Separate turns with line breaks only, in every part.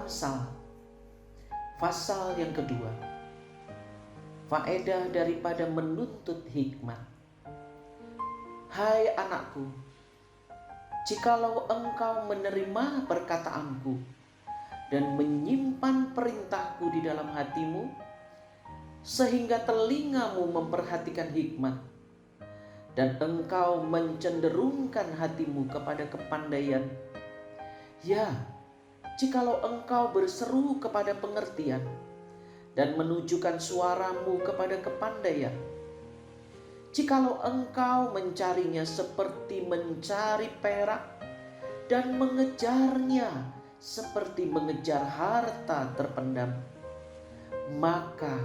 Amsal, pasal yang kedua. Faedah daripada menuntut hikmat. Hai anakku, jikalau engkau menerima perkataanku dan menyimpan perintahku di dalam hatimu, sehingga telingamu memperhatikan hikmat, dan engkau mencenderungkan hatimu kepada kepandaian, ya, jikalau engkau berseru kepada pengertian dan menunjukkan suaramu kepada kepandaian, jikalau engkau mencarinya seperti mencari perak dan mengejarnya seperti mengejar harta terpendam, maka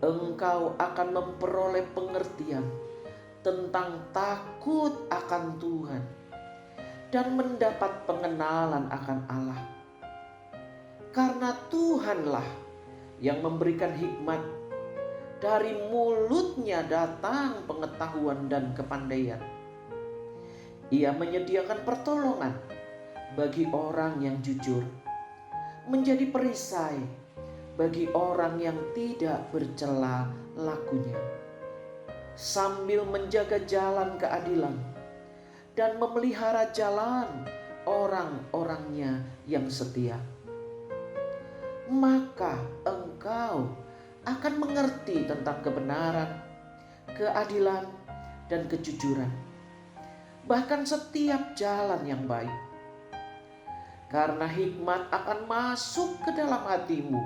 engkau akan memperoleh pengertian tentang takut akan Tuhan dan mendapat pengenalan akan Allah. Karena Tuhanlah yang memberikan hikmat, dari mulutnya datang pengetahuan dan kepandaian. Ia menyediakan pertolongan bagi orang yang jujur, menjadi perisai bagi orang yang tidak bercela lakunya, sambil menjaga jalan keadilan dan memelihara jalan orang-orangnya yang setia. Maka engkau akan mengerti tentang kebenaran, keadilan, dan kejujuran, bahkan setiap jalan yang baik. Karena hikmat akan masuk ke dalam hatimu,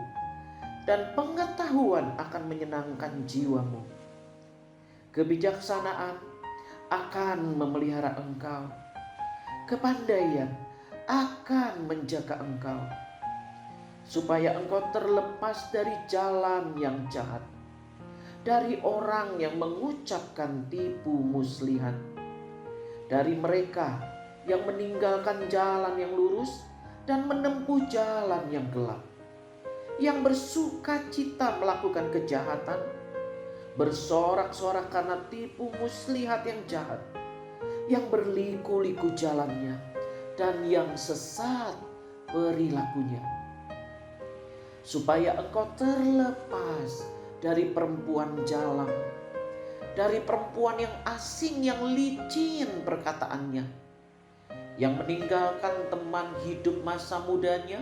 dan pengetahuan akan menyenangkan jiwamu. Kebijaksanaan akan memelihara engkau, kepandaian akan menjaga engkau, supaya engkau terlepas dari jalan yang jahat, dari orang yang mengucapkan tipu muslihat, dari mereka yang meninggalkan jalan yang lurus dan menempuh jalan yang gelap, yang bersuka cita melakukan kejahatan, bersorak-sorak karena tipu muslihat yang jahat, yang berliku-liku jalannya, dan yang sesat perilakunya. Supaya engkau terlepas dari perempuan jalang, dari perempuan yang asing yang licin perkataannya, yang meninggalkan teman hidup masa mudanya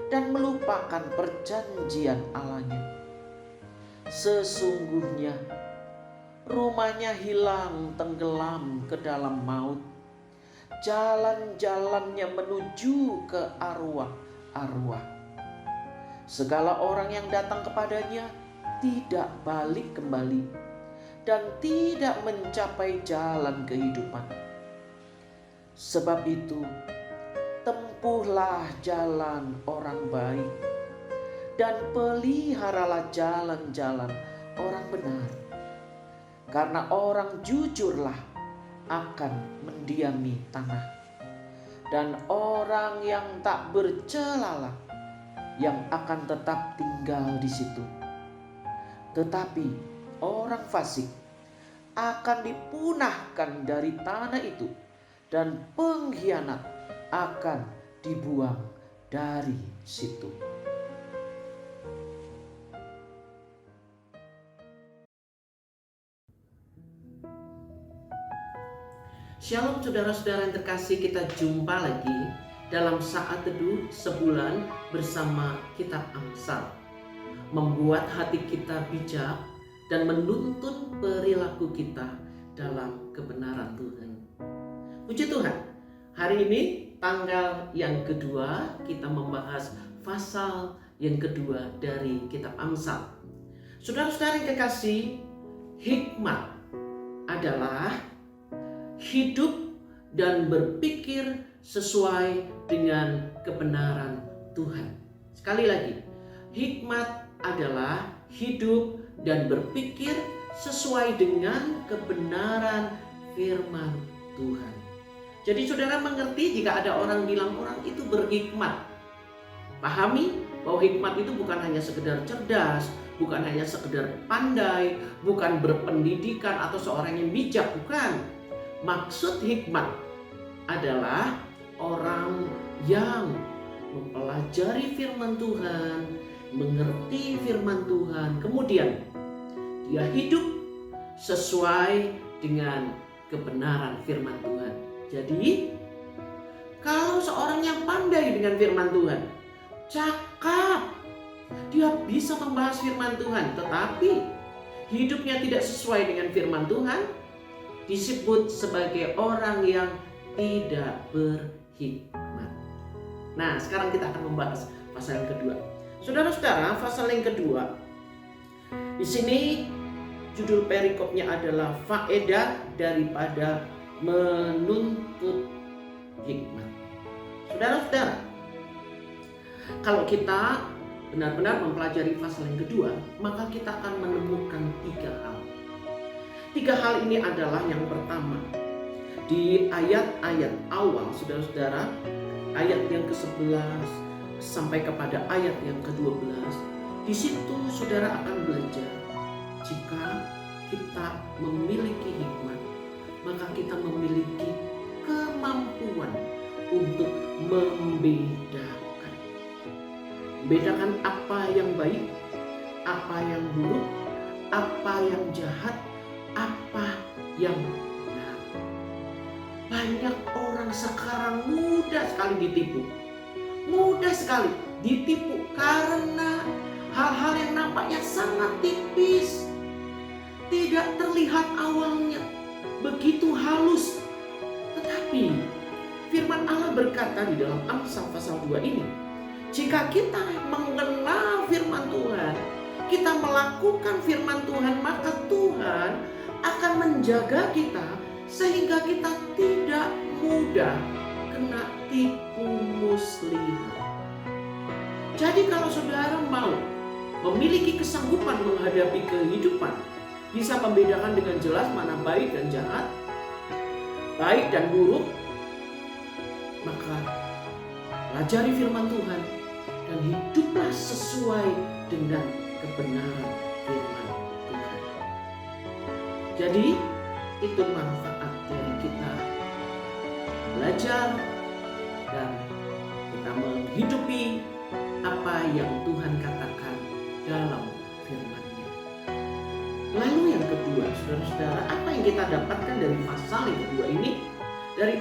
dan melupakan perjanjian Allahnya. Sesungguhnya rumahnya hilang tenggelam ke dalam maut, jalan-jalannya menuju ke arwah-arwah. Segala orang yang datang kepadanya tidak balik kembali dan tidak mencapai jalan kehidupan. Sebab itu, tempuhlah jalan orang baik dan peliharalah jalan-jalan orang benar. Karena orang jujurlah akan mendiami tanah, dan orang yang tak bercelalah yang akan tetap tinggal di situ. Tetapi orang fasik akan dipunahkan dari tanah itu, dan pengkhianat akan dibuang dari situ. Shalom saudara-saudara yang terkasih, kita jumpa lagi dalam saat teduh sebulan bersama kitab Amsal. Membuat hati kita bijak dan menuntun perilaku kita dalam kebenaran Tuhan. Puji Tuhan, hari ini tanggal yang kedua kita membahas pasal yang kedua dari kitab Amsal. Saudara-saudara yang kekasih, hikmat adalah hidup dan berpikir sesuai dengan kebenaran Tuhan. Sekali lagi, hikmat adalah hidup dan berpikir sesuai dengan kebenaran firman Tuhan. Jadi saudara mengerti jika ada orang bilang orang itu berhikmat. Pahami bahwa hikmat itu bukan hanya sekedar cerdas, bukan hanya sekedar pandai, bukan berpendidikan atau seorang yang bijak, bukan. Maksud hikmat adalah orang yang mempelajari firman Tuhan, mengerti firman Tuhan, kemudian dia hidup sesuai dengan kebenaran firman Tuhan. Jadi, kalau seorang yang pandai dengan firman Tuhan, cakap, dia bisa membahas firman Tuhan, tetapi hidupnya tidak sesuai dengan firman Tuhan, disebut sebagai orang yang tidak berhikmat. Nah, sekarang kita akan membahas pasal yang kedua. Saudara-saudara, pasal yang kedua, di sini judul perikopnya adalah faedah daripada menuntut hikmat. Saudara-saudara, kalau kita benar-benar mempelajari pasal yang kedua, maka kita akan menemukan 3 hal. 3 hal ini adalah yang pertama, di ayat-ayat awal, saudara-saudara, ayat yang ke-11 sampai kepada ayat yang ke-12, di situ saudara akan belajar jika kita memiliki hikmat, maka kita memiliki kemampuan untuk membedakan apa yang baik, apa yang buruk, apa yang jahat, apa yang benar. Banyak orang sekarang mudah sekali ditipu karena hal-hal yang nampaknya sangat tipis, tidak terlihat awalnya, begitu halus. Tetapi firman Allah berkata di dalam Amsal pasal 2 ini, jika kita mengenal firman Tuhan, kita melakukan firman Tuhan, maka Tuhan akan menjaga kita sehingga kita tidak mudah kena tipu muslihat. Jadi kalau saudara mau memiliki kesanggupan menghadapi kehidupan, bisa membedakan dengan jelas mana baik dan jahat, baik dan buruk, maka pelajari firman Tuhan dan hiduplah sesuai dengan kebenaran firman Tuhan. Jadi itu manfaat dari kita belajar dan kita menghidupi apa yang Tuhan katakan dalam firman-Nya. Lalu yang kedua, saudara-saudara, apa yang kita dapatkan dari pasal yang kedua ini? Dari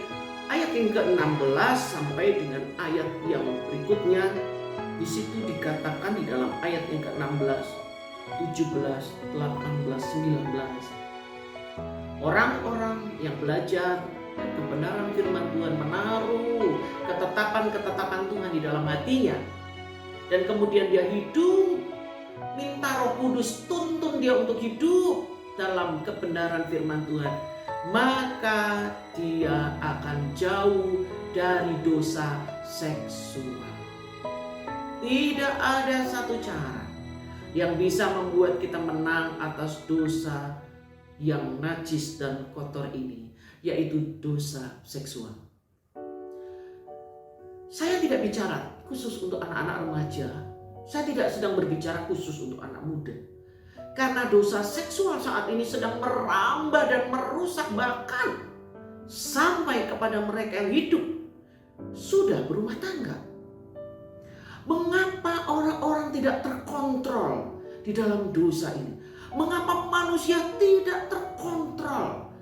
ayat yang ke-16 sampai dengan ayat yang berikutnya, di situ dikatakan di dalam ayat yang ke-16, 17, 18, 19. Orang-orang yang belajar dan kebenaran firman Tuhan menaruh ketetapan-ketetapan Tuhan di dalam hatinya. Dan kemudian dia hidup, minta Roh Kudus tuntun dia untuk hidup dalam kebenaran firman Tuhan. Maka dia akan jauh dari dosa seksual. Tidak ada satu cara yang bisa membuat kita menang atas dosa yang najis dan kotor ini, yaitu dosa seksual. Saya tidak bicara khusus untuk anak-anak remaja. Saya tidak sedang berbicara khusus untuk anak muda. Karena dosa seksual saat ini sedang merambah dan merusak, bahkan sampai kepada mereka yang hidup sudah berumah tangga. Mengapa orang-orang tidak terkontrol di dalam dosa ini? Mengapa manusia tidak terkontrol?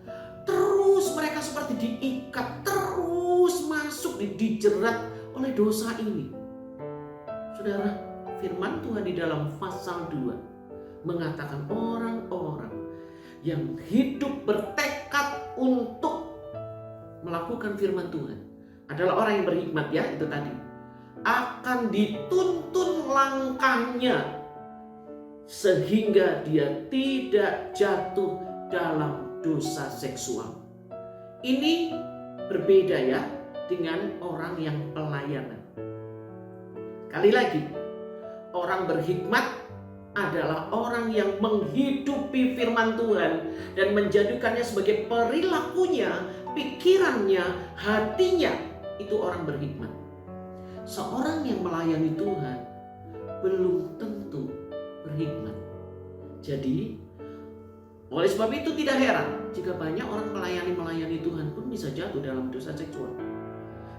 Terus mereka seperti diikat, terus masuk, dijerat oleh dosa ini. Saudara, firman Tuhan di dalam pasal 2 mengatakan orang-orang yang hidup bertekad untuk melakukan firman Tuhan adalah orang yang berhikmat, ya, itu tadi. Akan dituntun langkahnya sehingga dia tidak jatuh dalam dosa seksual. Ini berbeda, ya, dengan orang yang pelayanan. Kali lagi, orang berhikmat adalah orang yang menghidupi firman Tuhan dan menjadikannya sebagai perilakunya, pikirannya, hatinya. Itu orang berhikmat. Seorang yang melayani Tuhan belum tentu berhikmat. Jadi, oleh sebab itu tidak heran jika banyak orang melayani Tuhan pun bisa jatuh dalam dosa seksual.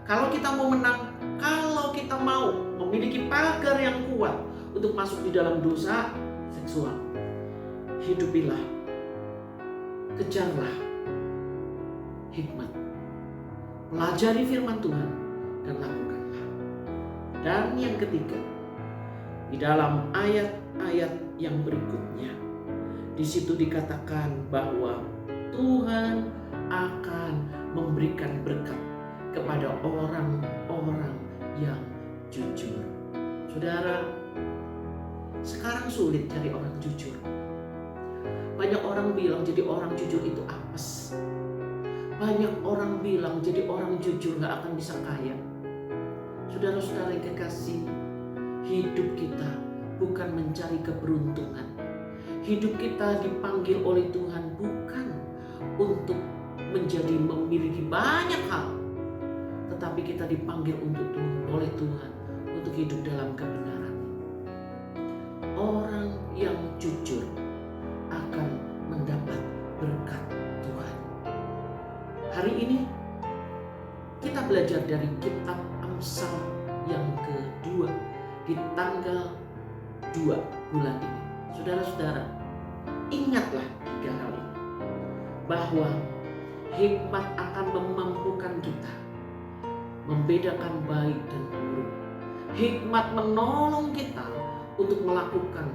Kalau kita mau menang, kalau kita mau memiliki pagar yang kuat untuk masuk di dalam dosa seksual, hidupilah, kejarlah hikmat, pelajari firman Tuhan dan lakukanlah. Dan yang ketiga, di dalam ayat-ayat yang berikutnya, di situ dikatakan bahwa Tuhan akan memberikan berkat kepada orang-orang yang jujur. Saudara, sekarang sulit cari orang jujur. Banyak orang bilang jadi orang jujur itu apes. Banyak orang bilang jadi orang jujur gak akan bisa kaya. Saudara-saudara yang kekasih, hidup kita bukan mencari keberuntungan. Hidup kita dipanggil oleh Tuhan bukan untuk menjadi memiliki banyak hal, tetapi kita dipanggil oleh Tuhan untuk hidup dalam kebenaran. Orang yang jujur akan mendapat berkat Tuhan. Hari ini kita belajar dari kitab Amsal yang kedua di tanggal 2 bulan ini. Saudara-saudara, ingatlah 3 hal ini, bahwa hikmat akan memampukan kita membedakan baik dan buruk. Hikmat menolong kita untuk melakukan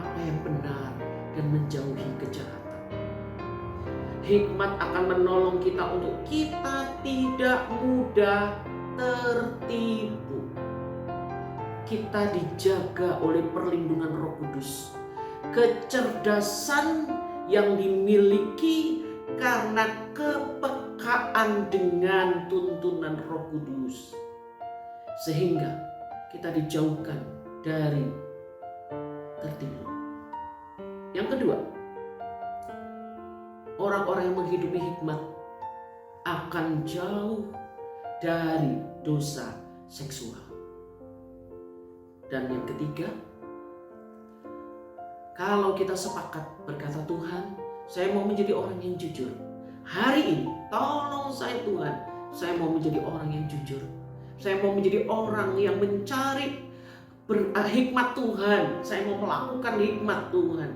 apa yang benar dan menjauhi kejahatan. Hikmat akan menolong kita untuk kita tidak mudah tertipu. Kita dijaga oleh perlindungan Roh Kudus. Kecerdasan yang dimiliki karena kepekaan dengan tuntunan Roh Kudus, sehingga kita dijauhkan dari tertipu. Yang kedua, orang-orang yang menghidupi hikmat akan jauh dari dosa seksual. Dan yang ketiga, kalau kita sepakat berkata, Tuhan, saya mau menjadi orang yang jujur. Hari ini, tolong saya Tuhan, saya mau menjadi orang yang jujur. Saya mau menjadi orang yang mencari hikmat Tuhan. Saya mau melakukan hikmat Tuhan.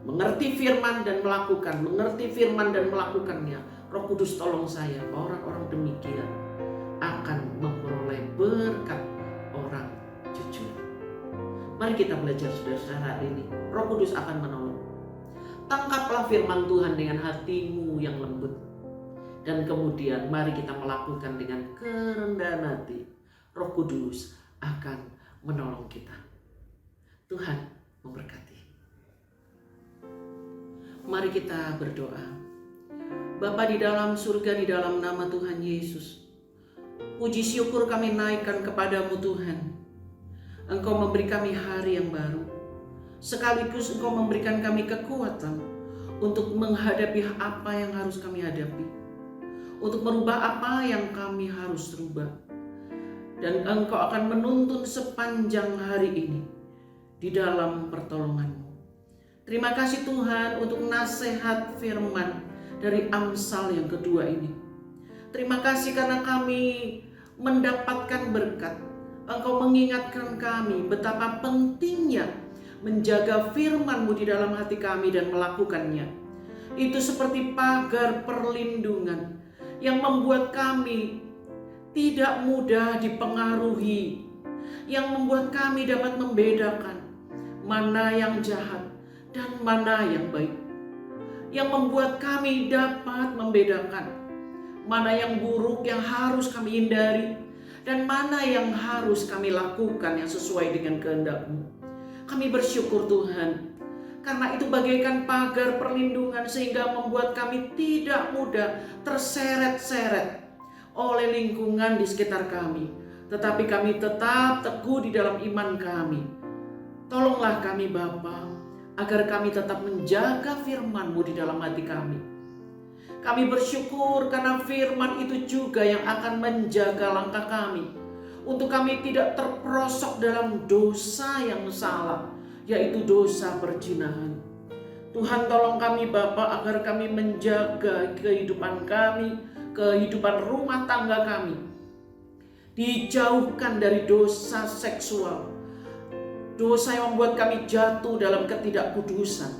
Mengerti firman dan melakukan, mengerti firman dan melakukannya. Roh Kudus tolong saya, orang-orang demikian akan memperoleh berkat orang jujur. Mari kita belajar saudara-saudara hari ini. Roh Kudus akan menolong. Tangkaplah firman Tuhan dengan hatimu yang lembut. Dan kemudian mari kita melakukan dengan kerendahan hati. Roh Kudus akan menolong kita. Tuhan memberkati. Mari kita berdoa. Bapa di dalam surga, di dalam nama Tuhan Yesus, puji syukur kami naikkan kepadamu Tuhan. Engkau memberi kami hari yang baru. Sekaligus Engkau memberikan kami kekuatan untuk menghadapi apa yang harus kami hadapi. Untuk merubah apa yang kami harus rubah. Dan Engkau akan menuntun sepanjang hari ini di dalam pertolongan-Mu. Terima kasih Tuhan untuk nasihat firman dari Amsal yang kedua ini. Terima kasih karena kami mendapatkan berkat. Engkau mengingatkan kami betapa pentingnya menjaga firman-Mu di dalam hati kami dan melakukannya. Itu seperti pagar perlindungan yang membuat kami tidak mudah dipengaruhi, yang membuat kami dapat membedakan mana yang jahat dan mana yang baik, yang membuat kami dapat membedakan mana yang buruk yang harus kami hindari dan mana yang harus kami lakukan yang sesuai dengan kehendak-Mu. Kami bersyukur Tuhan, karena itu bagaikan pagar perlindungan sehingga membuat kami tidak mudah terseret-seret oleh lingkungan di sekitar kami. Tetapi kami tetap teguh di dalam iman kami. Tolonglah kami Bapa, agar kami tetap menjaga firman-Mu di dalam hati kami. Kami bersyukur karena firman itu juga yang akan menjaga langkah kami, untuk kami tidak terperosok dalam dosa yang salah, yaitu dosa perzinahan. Tuhan tolong kami Bapa agar kami menjaga kehidupan kami, kehidupan rumah tangga kami, dijauhkan dari dosa seksual, dosa yang membuat kami jatuh dalam ketidakkudusan.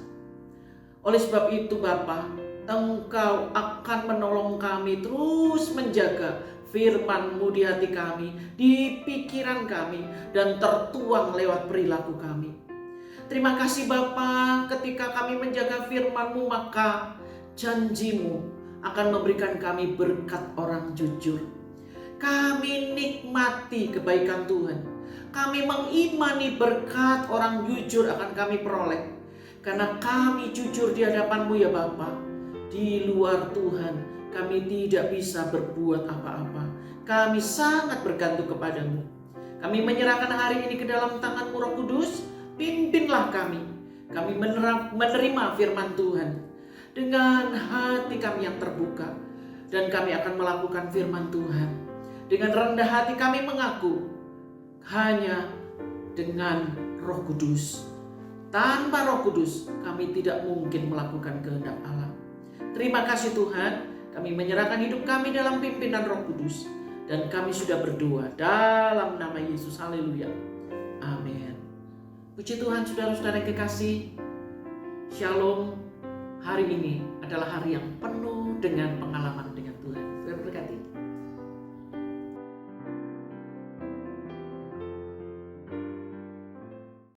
Oleh sebab itu Bapa, Engkau akan menolong kami terus menjaga firman-Mu di hati kami, di pikiran kami, dan tertuang lewat perilaku kami. Terima kasih Bapa, ketika kami menjaga firman-Mu, maka janji-Mu akan memberikan kami berkat orang jujur. Kami nikmati kebaikan Tuhan. Kami mengimani berkat orang jujur akan kami peroleh. Karena kami jujur di hadapan-Mu ya Bapa. Di luar Tuhan kami tidak bisa berbuat apa-apa. Kami sangat bergantung kepadamu. Kami menyerahkan hari ini ke dalam tangan-Mu Roh Kudus. Pimpinlah kami. Kami menerima firman Tuhan dengan hati kami yang terbuka. Dan kami akan melakukan firman Tuhan. Dengan rendah hati kami mengaku hanya dengan Roh Kudus. Tanpa Roh Kudus kami tidak mungkin melakukan kehendak Allah. Terima kasih Tuhan, kami menyerahkan hidup kami dalam pimpinan Roh Kudus. Dan kami sudah berdoa dalam nama Yesus. Haleluya. Amin. Puji Tuhan, saudara-saudara yang kekasih. Shalom. Hari ini adalah hari yang penuh dengan pengalaman dengan